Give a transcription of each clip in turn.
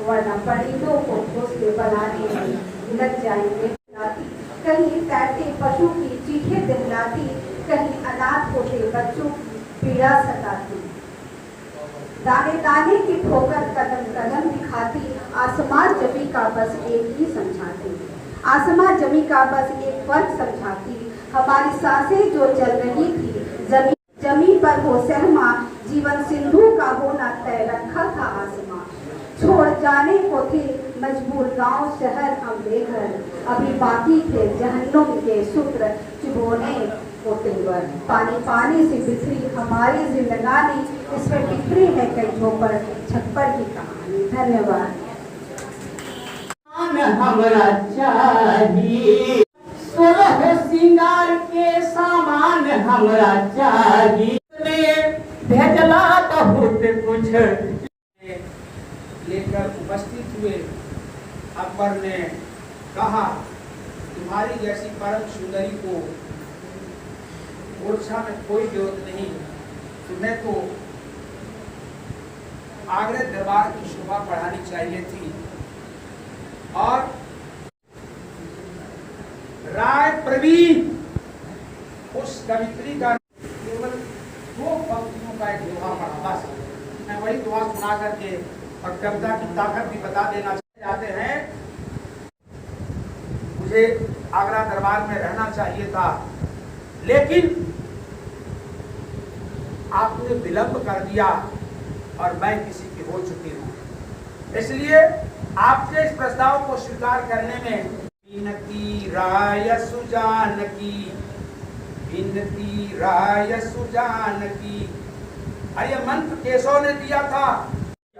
वरना परिंदों को घोंसले बनाने में लग जाएंगे। कहीं तैरते पशु की चीखें दिखलाती, कहीं अनाथ होते बच्चों की पीड़ा सताती, दाने दाने की ठोकर कदम कदम दिखाती, आसमान जमी का बस एक ही समझाती, आसमान जमी का बस एक फर्क समझाती। हमारी सांसें जो चल रही थी जमी पर हो सहमा, जीवन सिंधु का होना तय रखा था आसमां। छोड़ जाने को थे मजबूर गांव शहर हम बेघर, अभी बाकी थे जहन्नुम के सूत्र चुभोने को तेवर। पानी पानी से बिखरी हमारी जिंदगानी, इसमें बिखरी है कई झोपड़ छप्पर की कहानी। धन्यवाद। हमरा चाहिए सोलह सिंगार के सामान हमरा चाहिए, भेजला बहुत कुछ लेकर उपस्थित हुए। अकबर ने कहा, तुम्हारी जैसी परम सुंदरी को ओरछा में कोई जरूरत नहीं, तुम्हें तो आगरे दरबार की शोभा बढ़ानी चाहिए थी। और राय प्रवीण उस कवित्री का केवल 2 पंक्तियों का एक दोहा पढ़ा, बस मैं वही दोहा सुना करके और कविता की ताकत भी बता देना चाहते हैं। मुझे आगरा दरबार में रहना चाहिए था, लेकिन आपने विलंब कर दिया और मैं किसी की हो चुकी हूँ, इसलिए आपके इस प्रस्ताव को स्वीकार करने में विनती राय सुजान की, विनती राय सुजान की। अरे मंत्र केशव ने दिया था।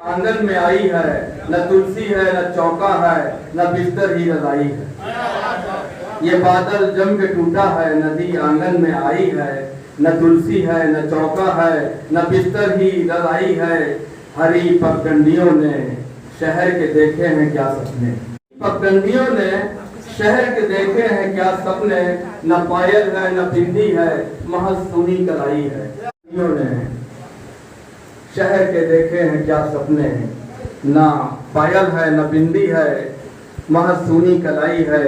आंगन में आई है, न तुलसी है न चौका है, न बिस्तर ही रजाई है। ये बादल जम के टूटा है, नदी आंगन में आई है, न तुलसी है न चौका है, न बिस्तर ही रजाई है। हरी पगडंडियों ने शहर के देखे हैं क्या सपने, पगडंडियों ने शहर के देखे हैं क्या सपने, न पायल है न बिंदी है, महज सुनी कलाई है। ने शहर के देखे हैं क्या सपने, ना पायल है न बिंदी है, महज सुनी कलाई है।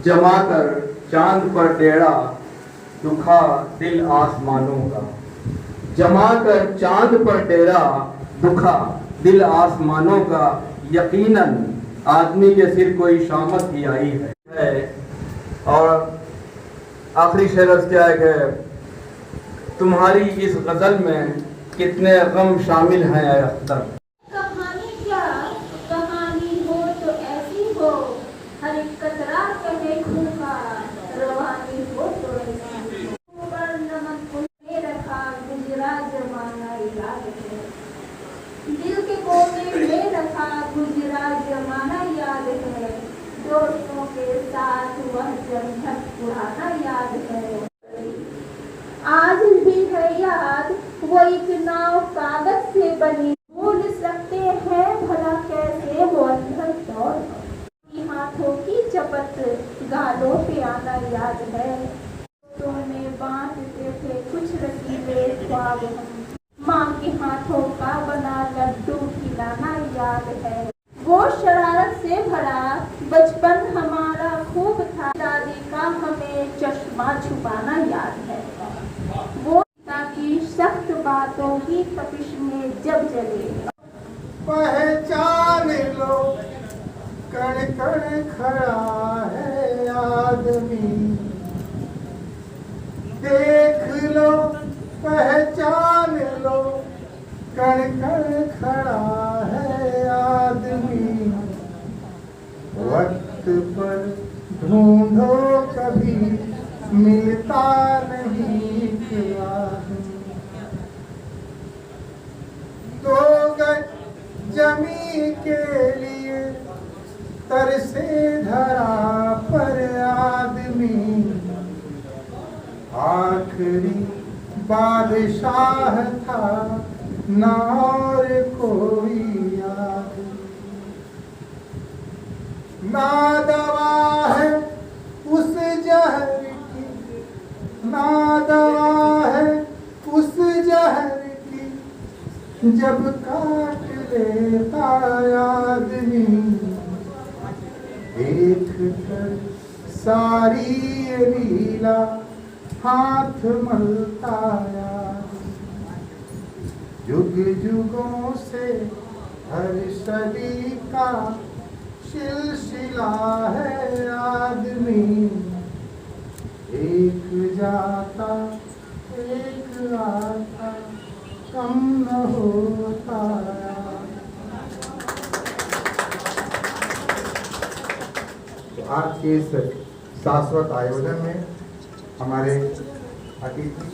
जमा कर चांद पर डेरा, दुखा दिल आसमानों का। जमा कर चांद पर डेरा, दुखा दिल आसमानों का। यकीनन आदमी के सिर कोई शामत ही आई है। और आखिरी शेर क्या है, तुम्हारी इस गजल में कितने गम शामिल हैं अख्तर। कहानी क्या कहानी हो तो ऐसी हो, हर एक कतरा कहे खून का, रवानी हो तो ऐसी हो। पर नमक कुल्ले रखा गुजरा जमाना याद है, दिल के कोने में रखा गुजरा जमाना याद है। दोस्तों के साथ वह जंझट पुराना याद है। आज भी है याद वो एक नाव कागज से बनी, भूल सकते हैं भला कैसे वो अंधर दौड़। हाथों की चपत गालों पे आना याद है, तुमने बांटते थे कुछ रसीले ख्वाब हम, माँ के हाथों का बना लड्डू खिलाना याद है। वो शरारत से भरा बचपन हमारा खूब था, दादी का हमें चश्मा छुपाना याद है। वो ताकि सख्त बातों की तपिश में जब जले। पहचान लो कण कण खड़ा है आदमी, देख लो पहचान लो कण कण खड़ा है आदमी। वक्त पर ढूंढो कभी मिलता नहीं आदमी। 2 गज जमी के लिए तरसे धरा पर आदमी, आखिरी बादशाह था ना और कोई याद, ना दवा है उस जहर की, ना दवा है उस जहर की, जब काट लेता आदमी देख कर सारी ये लीला हाथ मलता याद। युग युगों से हर सदी का सिलसिला है आदमी, एक जाता एक आता कम न होता। तो आज के इस शाश्वत आयोजन में हमारे अतिथि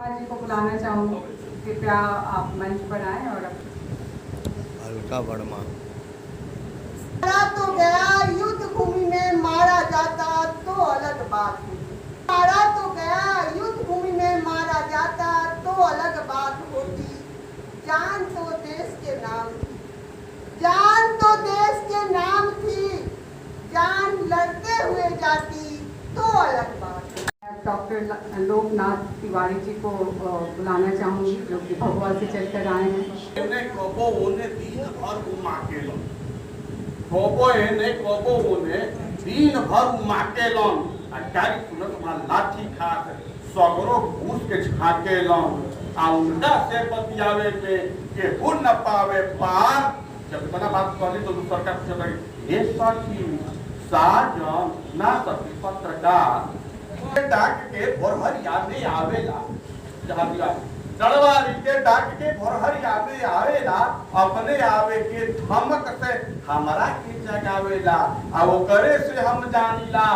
जी को बुलाना चाहूँगी, कृपया आप मंच पर आए। और हल्का वर्मा मारा तो गया युद्ध भूमि में मारा जाता तो अलग बात होती, मारा तो गया युद्ध भूमि में मारा जाता तो अलग बात होती। जान तो देश के नाम थी, जान तो देश के नाम थी, जान लड़ते हुए जाती तो अलग बात होती। डॉक्टर लोकनाथ तिवारी जी को बुलाना चाहूँगी, जो कि भभुआ से चलकर आए हैं। दिन भर माकेलन अटारी सुनत मा लाठी खात सगरो घूस के झाकेलन आ उल्टा से बतियावे पे के हो न पावे पार। जब इतना बात कहली तो दूसर का पूछे लगी ये सखी साजन ना सखी पत्रकार डाक के भोरहर यादें आवेला, जहां दिया चढ़वारी के डाक के भोरहर यादें आवेला, अपने आवे के धमक से हमारा के जगावेला। आ वो करे से हम जानिला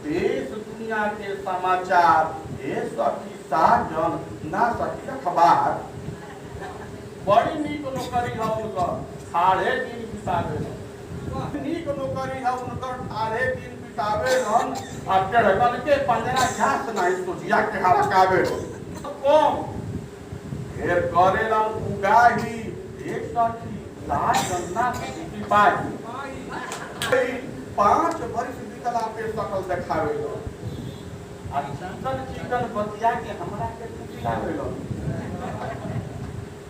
देश दुनिया के समाचार, ये सखी साजन ना सखी अखबार। बड़ी नीक नौकरी है उनकर, साढ़े दिन बितावेला, नीक नौकरी है उनकर, साढ़े दिन बितावेलन। आ चढ़गन के पंजरा घास नहीं सोचिया के हड़कावे कम ढेर करेलन उगाही। एक सखी साजन ना सखी सिपाही 5 वर्ष बीतला पे सकल देखावेलन, आ चिकन चिकन बतिया के हमरा के खिलावेलन।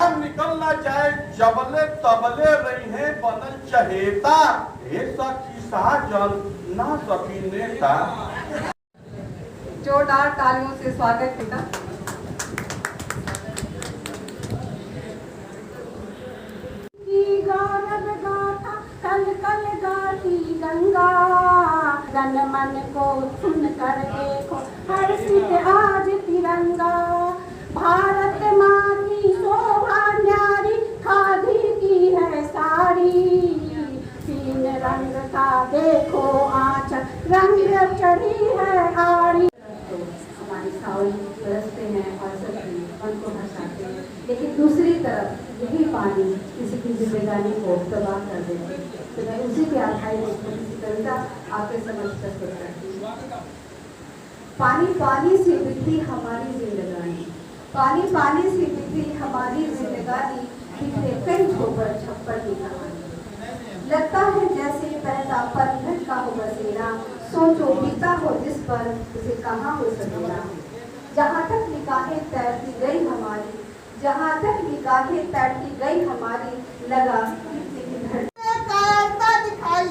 हम निकल ना जाए जबले तबले रही है बनल चहेता, हे सखी साजन ना सखी नेता। जोरदार तालियों से स्वागत पिता। गौरव गाथा कल कल गाती गंगा, गन मन को सुन कर देखो हर्षित आज तिरंगा। भारत माँ की शोभा न्यारी खादी की है साड़ी, 3 रंग का देखो आंचल रंग चढ़ी है आड़ी। हमारी सावली बरसते हैं और सभी मन को हंसाते हैं, लेकिन दूसरी तरफ यही पानी किसी की जिम्मेदारी को तबाह कर देते हैं। तो मैं उसी के आधारित कविता आपके समझ प्रस्तुत करती हूँ। पानी पानी से बिखरी हमारी जिंदगानी, पानी पानी से बिखरी हमारी जिंदगानी, बिखरे कई ठोकर छप्पर की कहानी। लगता है जैसे पहला पत्थर का हो बसेरा, सोचो बीता हो जिस पर उसे कहाँ हो सकेगा। जहाँ तक निगाहें तैरती गई हमारी, जहाँ तक निगाहें तैरती गई हमारी, लगा कायरता दिखाई,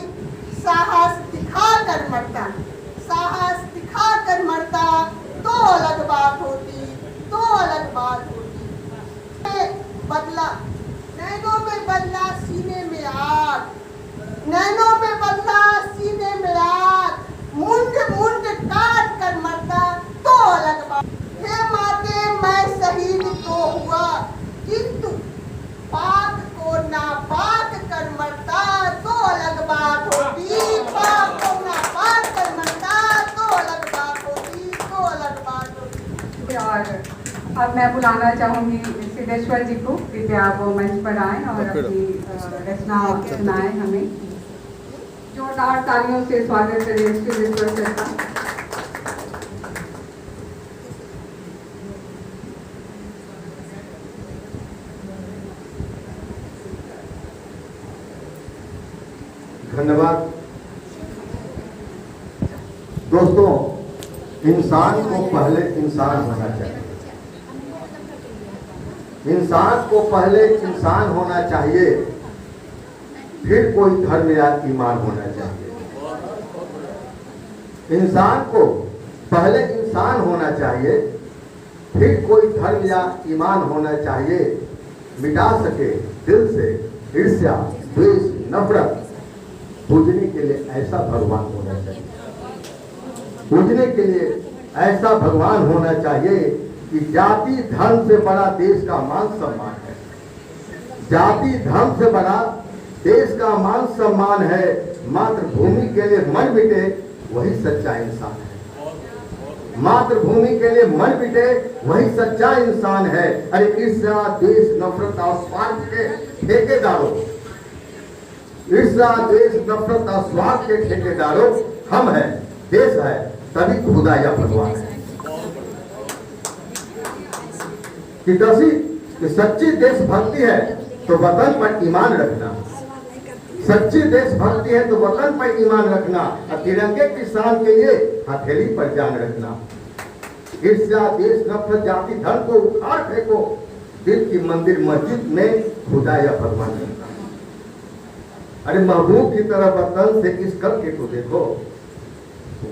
साहस दिखा कर मरता, साहस दिखा कर मरता तो अलग बात होती, तो अलग बात होती। बदला नैनों में बदला सीने में आग, नैनों में बदला सीने में आग, मुंड मुंड काट कर मरता तो अलग बात। हे माते मैं शहीद तो हुआ, किंतु पाक को नापाक कर मरता तो अलग बात होती, पाक को नापाक कर मरता तो अलग बात होती, तो अलग बात होती। और अब मैं बुलाना चाहूँगी सिद्धेश्वर जी को, कृपया वो मंच पर आए और अपनी रचना सुनाएं हमें। जोरदार तालियों से स्वागत करें सिद्धेश्वर सर का। धन्यवाद। दोस्तों, इंसान को पहले इंसान होना चाहिए। इंसान को पहले इंसान होना चाहिए, फिर कोई धर्म या ईमान होना चाहिए। इंसान को पहले इंसान होना चाहिए, फिर कोई धर्म या ईमान होना चाहिए। मिटा सके दिल से ईर्ष्या, द्वेष, नफरत। पूजने के लिए ऐसा भगवान होना चाहिए। पूजने के लिए ऐसा भगवान होना चाहिए कि जाति धर्म से बड़ा देश का मान सम्मान है। जाति धर्म से बड़ा देश का मान सम्मान है। मातृभूमि के लिए मर मिटे वही सच्चा इंसान है। मातृभूमि के लिए मर मिटे वही सच्चा इंसान है। अरे ईर्ष्या, द्वेष, नफरत और स्वार्थ के ठेकेदारों, ईर्ष्या, द्वेष, नफरत और स्वार्थ के ठेकेदारों हम हैं, देश है, तभी खुदा या भगवान है। कि सच्ची देशभक्ति है तो वतन पर ईमान रखना। सच्ची देशभक्ति है तो वतन पर ईमान रखना। और तिरंगे की शान के लिए हथेली पर जान रखना। ईर्ष्या, देश, नफरत, जाति, धर्म को उखाड़ फेंको। दिल की मंदिर मस्जिद में खुदा या भगवान रखना। अरे महबूब की तरह वतन से इस करके तो देखो।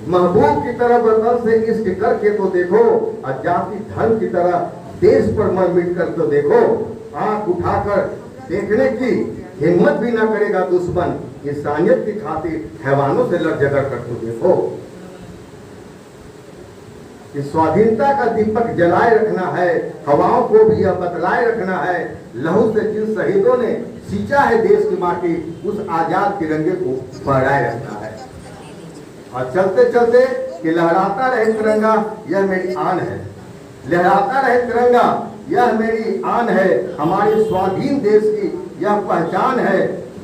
महबूब की तरह वतन से इश्क करके तो देखो। और जाति धर्म की तरह देश पर मर मिट कर तो देखो। आंख उठाकर देखने की हिम्मत भी ना करेगा दुश्मन। इंसानियत की खातिर हैवानों से लड़ झगड़ कर तो देखो। इस स्वाधीनता का दीपक जलाए रखना है, हवाओं को भी यह बतलाए रखना है। लहू से जिन शहीदों ने सींचा है देश की माटी, उस आजाद तिरंगे को फहराए रखना है। और चलते चलते कि लहराता रहे तिरंगा, यह मेरी आन है। लहराता रहे तिरंगा, यह मेरी आन है। हमारे स्वाधीन देश की यह पहचान है।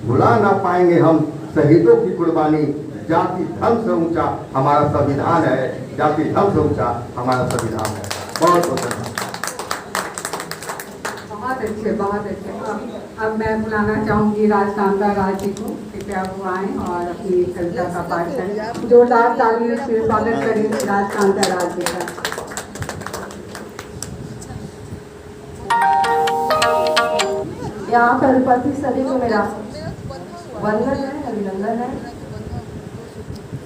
भुला ना पाएंगे हम शहीदों की कुर्बानी। जाति धर्म से ऊंचा हमारा संविधान है। जाति धर्म से ऊंचा हमारा संविधान है। बहुत बहुत धन्यवाद। बहुत अच्छे, बहुत अच्छे। अब मैं बुलाना चाहूंगी राजकांता राज जी को। कृपया वो आए और अपनी कविता का पाठ करें। जोरदार तालियों से स्वागत करें राजकांता राज जी का। यहाँ पर उपस्थित सभी को मेरा वंदन है, अभिनंदन है।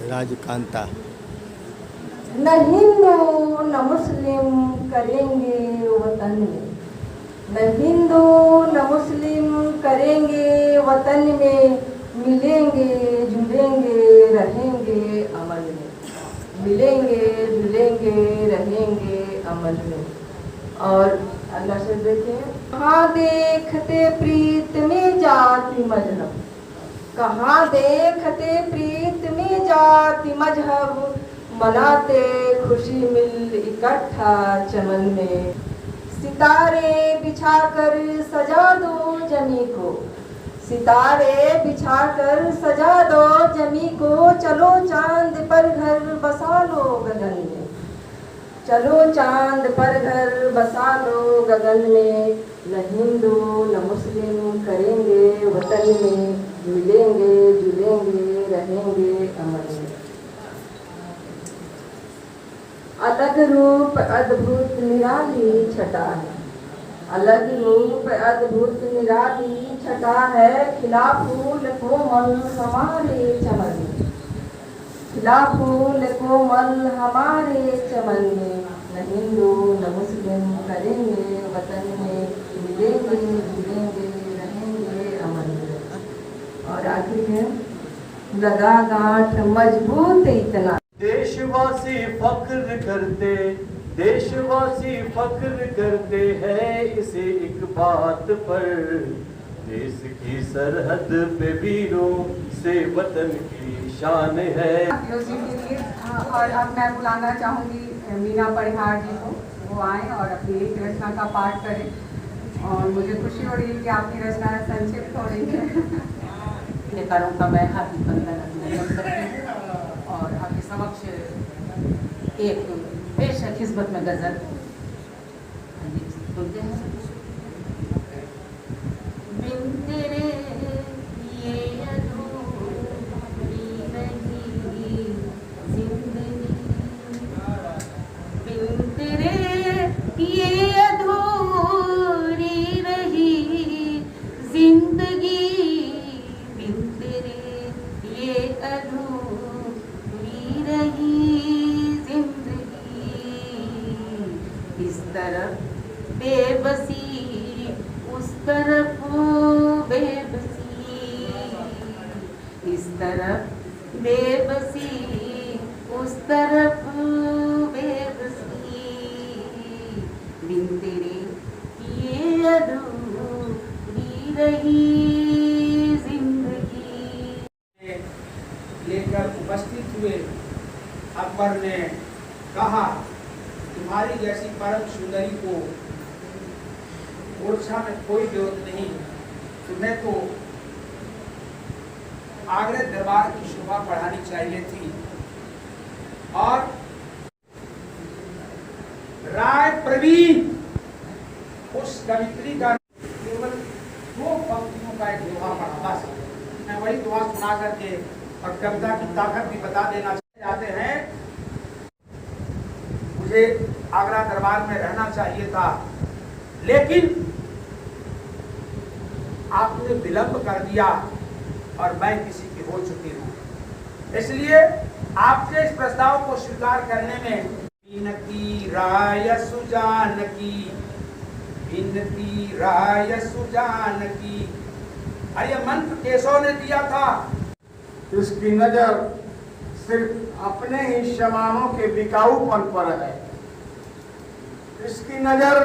राजकांता। न हिंदू न मुस्लिम करेंगे वतन में। न हिंदू न मुस्लिम करेंगे वतन में। मिलेंगे जुलेंगे रहेंगे अमन में। मिलेंगे जुलेंगे रहेंगे अमन में। और अल्लाह से देखें, कहाँ देखते प्रीत में जाति मजहब। कहाँ देखते प्रीत में जाति मजहब। मनाते खुशी मिल इकट्ठा चमन में। सितारे बिछाकर सजा दो जमी को। सितारे बिछाकर सजा दो जमी को। चलो चांद पर घर बसा लो गगन में। चलो चांद पर घर बसा लो गगन में। न हिंदू न मुस्लिम करेंगे वतन में। मिलेंगे जुलेंगे रहेंगे अमन में। अलग रूप अद्भुत निराली छटा है। अलग रूप अद्भुत निराली छटा है। खिला फूल कोमल हमारे चमन में। खिला फूल कोमल हमारे चमन में। न हिंदू न मुस्लिम करेंगे वतन में। मिलेंगे जुलेंगे रहेंगे अमन में। और आखिर में लगा गांठ मजबूत इतना। देशवासी फख्र करते, देशवासी फख्र करते हैं इसे एक बात पर। देश की सरहद पे वीरों से वतन की शान है। म्यूजिक के लिए और अब मैं बुलाना चाहूंगी मीना परिहार जी को। वो आए और अपनी एक रचना का पाठ करें। और मुझे खुशी हो रही है कि आपकी रचना संक्षिप्त हो रही है। नेताओं का मैं हार्दिक वंदन अभिनंदन करती हूँ और आपके समक्ष एक बेशक खिस्मत में गजल सुनते हैं। बिन तेरे ये अधूरा इस तरफ बेबसी, उस तरफ बेबसी, इस तरफ बेबसी, उस तरफ बेबसी, बिन तेरे ये अधूरी रही जिंदगी। लेकर उपस्थित हुए अकबर ने कहा, तुम्हारी जैसी परम सुंदरी को ओरछा में कोई विरोध नहीं, तुम्हें तो आगरा दरबार की शोभा बढ़ानी चाहिए थी। और राय प्रवीण उस कवित्री का केवल 2 पंक्तियों का एक दोहा पढ़ा, बस मैं वही दोहा सुना करके और कविता की ताकत भी बता देना चाहते हैं। मुझे आगरा दरबार में रहना चाहिए था, लेकिन आपने विलंब कर दिया और मैं किसी की हो चुकी हूँ, इसलिए आपके इस प्रस्ताव को स्वीकार करने में बिनती राय सुजानकी, बिनती राय सुजानकी। और ये मंत्र केशव ने दिया था। इसकी नजर सिर्फ अपने ही सामानों के बिकाऊपन पर है, इसकी नजर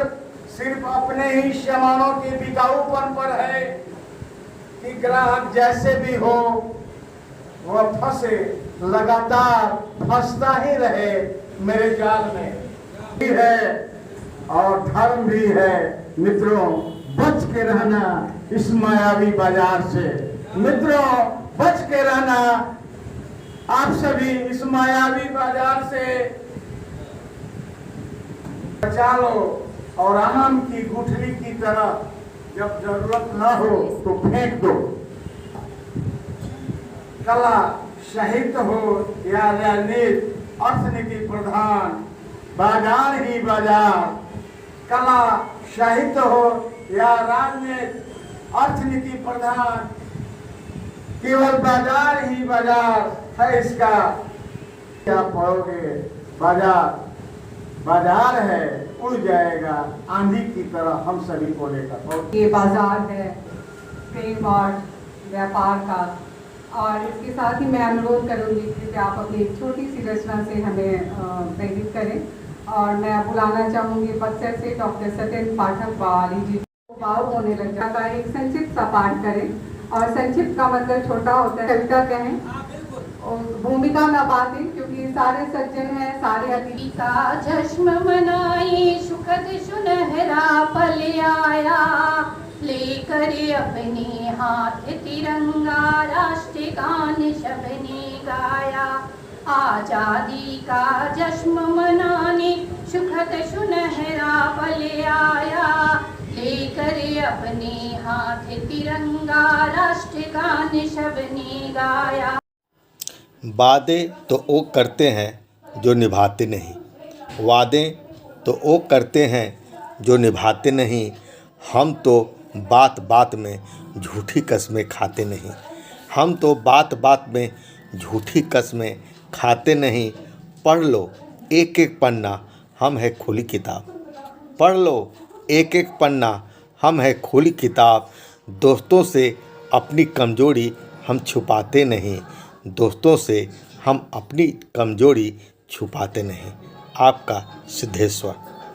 सिर्फ अपने ही सामानों के बिकाऊपन पर है कि ग्राहक जैसे भी हो वह फंसे, लगातार फंसता ही रहे मेरे जाल में। भी है और धर्म भी है। मित्रों, बच के रहना इस मायावी बाजार से। मित्रों, बच के रहना आप सभी इस मायावी बाजार से। बचा लो और आम की गुठली की तरह जब जरूरत न हो तो फेंक दो। कला साहित्य हो या राजनीति, अर्थनीति प्रधान, बाजार ही बाजार। कला साहित्य हो या राजनीति, अर्थनीति प्रधान, केवल बाजार ही बाजार है इसका। क्या पढ़ोगे? बाजार बाजार है, उड़ जाएगा आंधी की तरह हम सभी को लेकर। ये बाजार है प्रेम और व्यापार का। और इसके साथ ही मैं अनुरोध करूंगी कि आप अपनी एक छोटी सी रचना से हमें प्रेरित करें। और मैं बुलाना चाहूंगी बक्सर से डॉक्टर सत्येंद्र पाठक बवाली जी। भाव होने लग जाता है, एक संक्षिप्त सा पाठ करें। और संक्षिप्त का मतलब छोटा होता है, कविता कहें, भूमिका न बातें, क्योंकि सारे सज्जन हैं, सारे अतिथि का जश्न मनाई, सुखद सुनहरा पल आया, लेकर अपने हाथ तिरंगा, राष्ट्रगान सबने गाया। आजादी का जश्न मनाने सुखद सुनहरा पल आया, लेकर अपने हाथ तिरंगा, राष्ट्रगान सबने गाया। वादे तो वो करते हैं जो निभाते नहीं, वादे तो वो करते हैं जो निभाते नहीं। हम तो बात बात में झूठी कस्में खाते नहीं, हम तो बात बात में झूठी कस्में खाते नहीं। पढ़ लो एक एक पन्ना, हम है खुली किताब। पढ़ लो एक एक पन्ना, हम है खुली किताब। दोस्तों से अपनी कमजोरी हम छुपाते नहीं, दोस्तों से हम अपनी कमजोरी छुपाते नहीं। आपका सिद्धेश्वर।